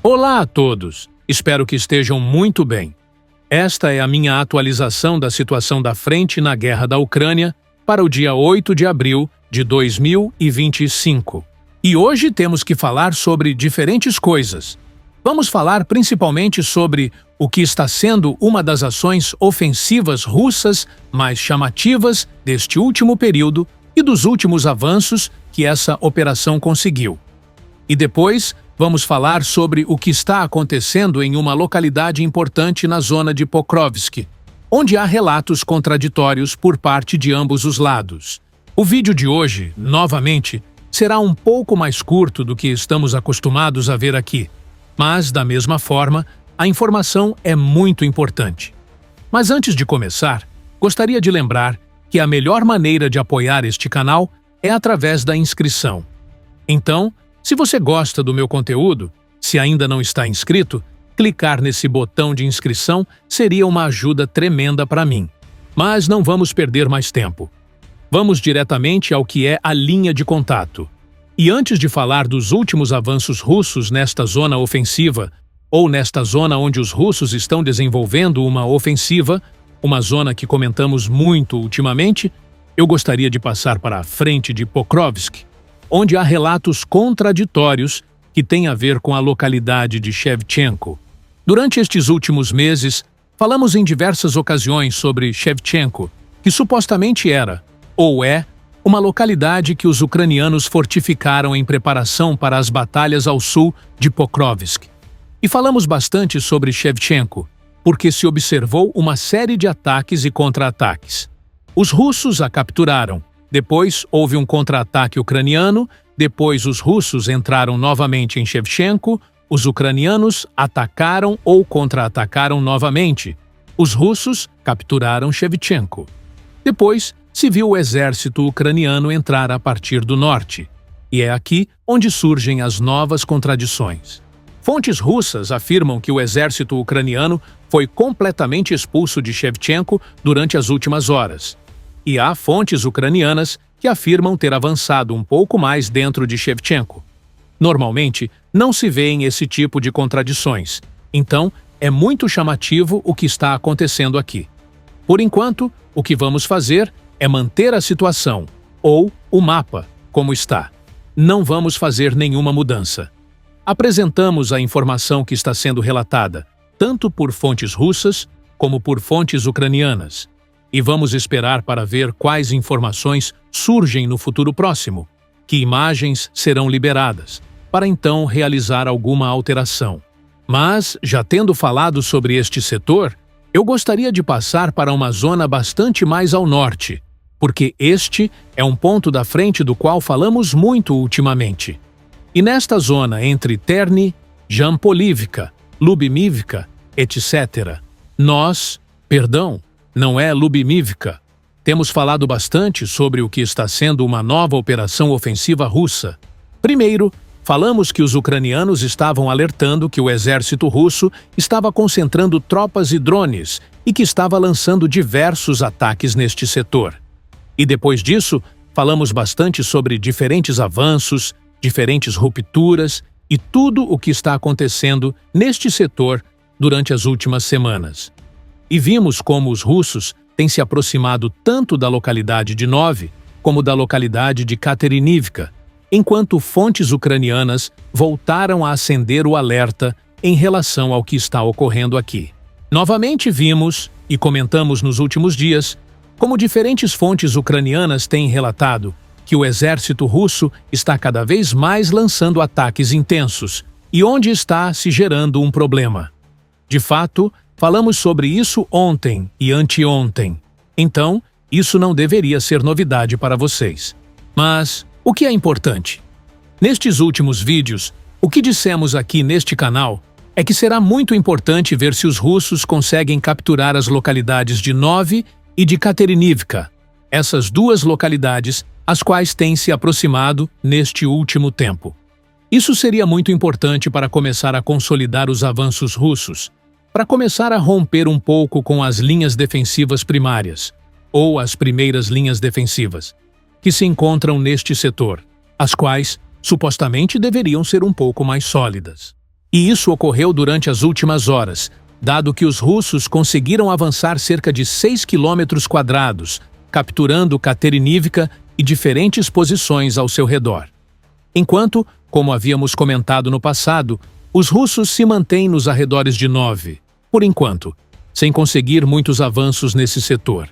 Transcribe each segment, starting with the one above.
Olá a todos! Espero que estejam muito bem. Esta é a minha atualização da situação da frente na guerra da Ucrânia para o dia 8 de abril de 2025. E hoje temos que falar sobre diferentes coisas. Vamos falar principalmente sobre o que está sendo uma das ações ofensivas russas mais chamativas deste último período e dos últimos avanços que essa operação conseguiu. E depois, vamos falar sobre o que está acontecendo em uma localidade importante na zona de Pokrovsk, onde há relatos contraditórios por parte de ambos os lados. O vídeo de hoje, novamente, será um pouco mais curto do que estamos acostumados a ver aqui, mas, da mesma forma, a informação é muito importante. Mas antes de começar, gostaria de lembrar que a melhor maneira de apoiar este canal é através da inscrição. Então, se você gosta do meu conteúdo, se ainda não está inscrito, clicar nesse botão de inscrição seria uma ajuda tremenda para mim. Mas não vamos perder mais tempo. Vamos diretamente ao que é a linha de contato. E antes de falar dos últimos avanços russos nesta zona ofensiva, ou nesta zona onde os russos estão desenvolvendo uma ofensiva, uma zona que comentamos muito ultimamente, eu gostaria de passar para a frente de Pokrovsk, onde há relatos contraditórios que têm a ver com a localidade de Shevchenko. Durante estes últimos meses, falamos em diversas ocasiões sobre Shevchenko, que supostamente era, ou é, uma localidade que os ucranianos fortificaram em preparação para as batalhas ao sul de Pokrovsk. E falamos bastante sobre Shevchenko, porque se observou uma série de ataques e contra-ataques. Os russos a capturaram, depois houve um contra-ataque ucraniano, depois os russos entraram novamente em Shevchenko, os ucranianos atacaram ou contra-atacaram novamente. Os russos capturaram Shevchenko. Depois, se viu o exército ucraniano entrar a partir do norte. E é aqui onde surgem as novas contradições. Fontes russas afirmam que o exército ucraniano foi completamente expulso de Shevchenko durante as últimas horas. E há fontes ucranianas que afirmam ter avançado um pouco mais dentro de Shevchenko. Normalmente, não se vêem esse tipo de contradições. Então, é muito chamativo o que está acontecendo aqui. Por enquanto, o que vamos fazer é manter a situação, ou o mapa, como está. Não vamos fazer nenhuma mudança. Apresentamos a informação que está sendo relatada, tanto por fontes russas como por fontes ucranianas. E vamos esperar para ver quais informações surgem no futuro próximo, que imagens serão liberadas, para então realizar alguma alteração. Mas, já tendo falado sobre este setor, eu gostaria de passar para uma zona bastante mais ao norte, porque este é um ponto da frente do qual falamos muito ultimamente. E nesta zona entre Terni, Jampolivka, Lubimivka, etc., não é Lubimivka. Temos falado bastante sobre o que está sendo uma nova operação ofensiva russa. Primeiro, falamos que os ucranianos estavam alertando que o exército russo estava concentrando tropas e drones e que estava lançando diversos ataques neste setor. E depois disso, falamos bastante sobre diferentes avanços, diferentes rupturas e tudo o que está acontecendo neste setor durante as últimas semanas. E vimos como os russos têm se aproximado tanto da localidade de Nove como da localidade de Katerinivka, enquanto fontes ucranianas voltaram a acender o alerta em relação ao que está ocorrendo aqui. Novamente vimos, e comentamos nos últimos dias, como diferentes fontes ucranianas têm relatado que o exército russo está cada vez mais lançando ataques intensos e onde está se gerando um problema. De fato, falamos sobre isso ontem e anteontem. Então, isso não deveria ser novidade para vocês. Mas, o que é importante? Nestes últimos vídeos, o que dissemos aqui neste canal é que será muito importante ver se os russos conseguem capturar as localidades de Nove e de Katerinivka, essas duas localidades as quais têm se aproximado neste último tempo. Isso seria muito importante para começar a consolidar os avanços russos, para começar a romper um pouco com as linhas defensivas primárias, ou as primeiras linhas defensivas, que se encontram neste setor, as quais supostamente deveriam ser um pouco mais sólidas. E isso ocorreu durante as últimas horas, dado que os russos conseguiram avançar cerca de 6 quilômetros quadrados, capturando Katerinivka e diferentes posições ao seu redor. Enquanto, como havíamos comentado no passado, os russos se mantêm nos arredores de Nove, por enquanto, sem conseguir muitos avanços nesse setor.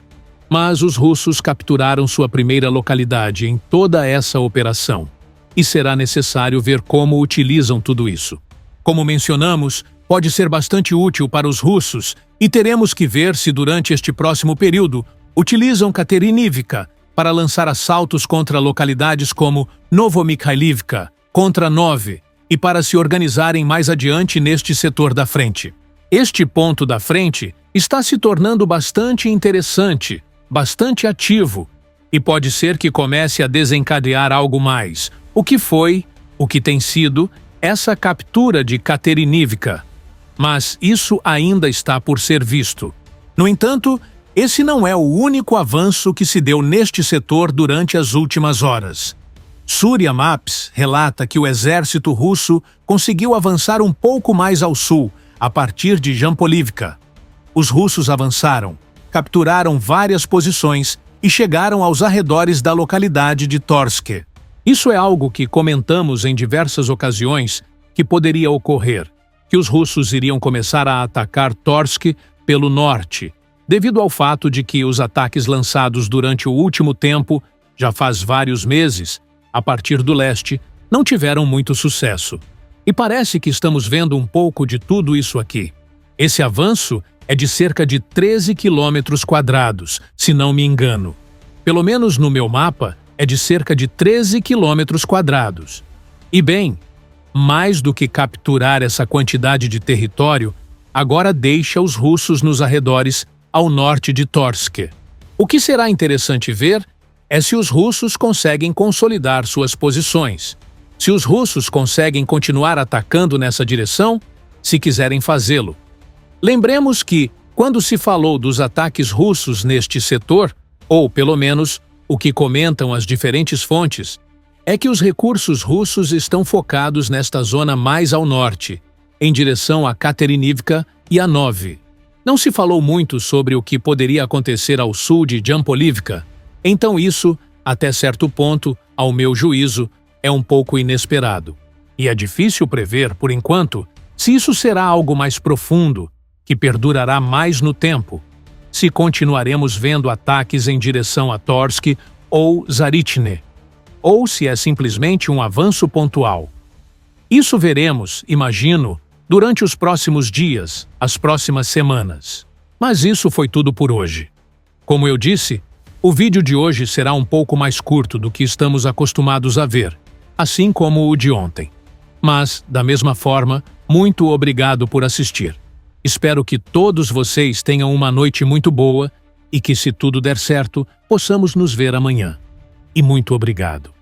Mas os russos capturaram sua primeira localidade em toda essa operação, e será necessário ver como utilizam tudo isso. Como mencionamos, pode ser bastante útil para os russos e teremos que ver se durante este próximo período utilizam Katerinivka para lançar assaltos contra localidades como Novomikhailivka, contra Nove, e para se organizarem mais adiante neste setor da frente. Este ponto da frente está se tornando bastante interessante, bastante ativo, e pode ser que comece a desencadear algo mais, o que tem sido, essa captura de Katerinivka. Mas isso ainda está por ser visto. No entanto, esse não é o único avanço que se deu neste setor durante as últimas horas. Surya Maps relata que o exército russo conseguiu avançar um pouco mais ao sul, a partir de Jampolivka. Os russos avançaram, capturaram várias posições e chegaram aos arredores da localidade de Torsk. Isso é algo que comentamos em diversas ocasiões que poderia ocorrer, que os russos iriam começar a atacar Torsk pelo norte, devido ao fato de que os ataques lançados durante o último tempo, já faz vários meses, a partir do leste, não tiveram muito sucesso. E parece que estamos vendo um pouco de tudo isso aqui. Esse avanço é de cerca de 13 quilômetros quadrados, se não me engano. Pelo menos no meu mapa, é de cerca de 13 quilômetros quadrados. E bem, mais do que capturar essa quantidade de território, agora deixa os russos nos arredores ao norte de Torsk. O que será interessante ver é se os russos conseguem consolidar suas posições. Se os russos conseguem continuar atacando nessa direção, se quiserem fazê-lo. Lembremos que, quando se falou dos ataques russos neste setor, ou pelo menos o que comentam as diferentes fontes, é que os recursos russos estão focados nesta zona mais ao norte, em direção a Katerinivka e a Nove. Não se falou muito sobre o que poderia acontecer ao sul de Jampolivka, então isso, até certo ponto, ao meu juízo, é um pouco inesperado. E é difícil prever, por enquanto, se isso será algo mais profundo, que perdurará mais no tempo, se continuaremos vendo ataques em direção a Torsk ou Zaritne, ou se é simplesmente um avanço pontual. Isso veremos, imagino, durante os próximos dias, as próximas semanas. Mas isso foi tudo por hoje. Como eu disse, o vídeo de hoje será um pouco mais curto do que estamos acostumados a ver, assim como o de ontem. Mas, da mesma forma, muito obrigado por assistir. Espero que todos vocês tenham uma noite muito boa e que, se tudo der certo, possamos nos ver amanhã. E muito obrigado.